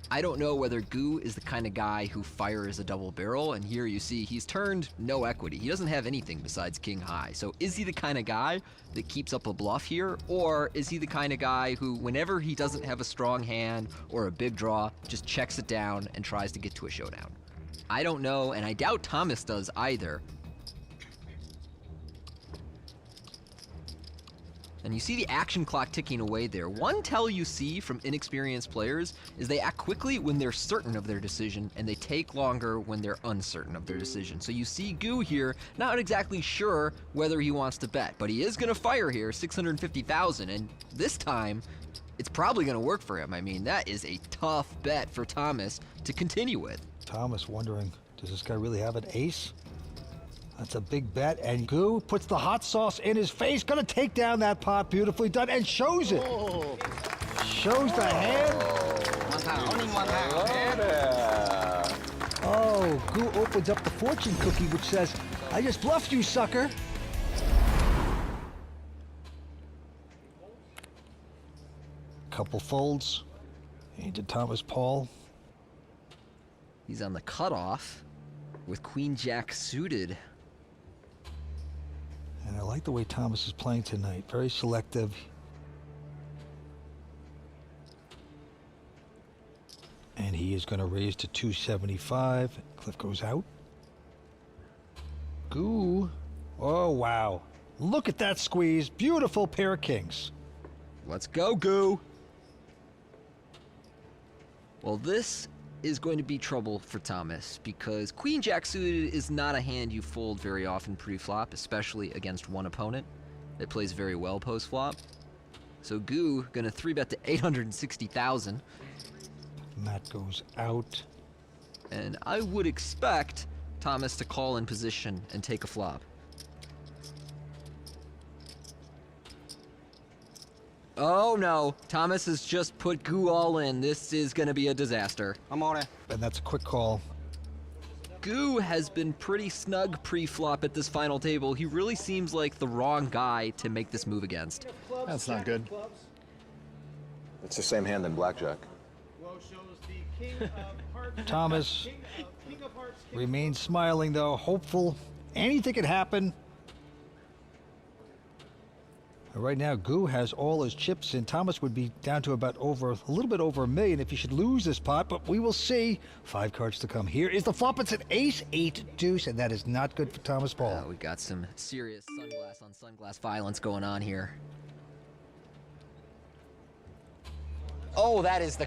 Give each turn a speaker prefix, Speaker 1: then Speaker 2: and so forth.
Speaker 1: I don't know whether Goo is the kind of guy who fires a double barrel, and here you see he's turned no equity. He doesn't have anything besides king high. So is he the kind of guy that keeps up a bluff here, or is he the kind of guy who, whenever he doesn't have a strong hand or a big draw, just checks it down and tries to get to a showdown? I don't know, and I doubt Thomas does either. And you see the action clock ticking away there. One tell you see from inexperienced players is they act quickly when they're certain of their decision, and they take longer when they're uncertain of their decision. So you see Goo here, not exactly sure whether he wants to bet, but he is gonna fire here, 650,000, and this time, it's probably gonna work for him. I mean, that is a tough bet for Thomas to continue with.
Speaker 2: Thomas wondering, does this guy really have an ace? That's a big bet, and Goo puts the hot sauce in his face. Gonna take down that pot, beautifully done, and shows it. Oh. Shows the hand.
Speaker 3: Only one hand.
Speaker 2: Oh, Goo opens up the fortune cookie, which says, I just bluffed you, sucker. Couple folds into Thomas Paul.
Speaker 1: He's on the cutoff with Queen Jack suited.
Speaker 2: And I like the way Thomas is playing tonight. Very selective. And he is going to raise to 275. Cliff goes out. Goo. Oh, wow. Look at that squeeze. Beautiful pair of kings.
Speaker 1: Let's go, Goo. Well, this is going to be trouble for Thomas, because Queen Jack suited is not a hand you fold very often pre-flop, especially against one opponent. It plays very well post-flop. So Goo gonna 3-bet to 860,000.
Speaker 2: Matt goes out.
Speaker 1: And I would expect Thomas to call in position and take a flop. Oh no, Thomas has just put Goo all in. This is gonna be a disaster.
Speaker 3: I'm on it.
Speaker 2: And that's a quick call.
Speaker 1: Goo has been pretty snug pre-flop at this final table. He really seems like the wrong guy to make this move against.
Speaker 4: That's not good.
Speaker 5: It's the same hand in blackjack.
Speaker 2: Thomas remains smiling, though, hopeful. Anything could happen. Right now, Goo has all his chips in. Thomas would be down to about a little bit over $1 million if he should lose this pot, but we will see. 5 cards to come. Here is the flop. It's an ace, 8, deuce, and that is not good for Thomas Paul.
Speaker 1: We got some serious sunglass on sunglass violence going on here. Oh, that is the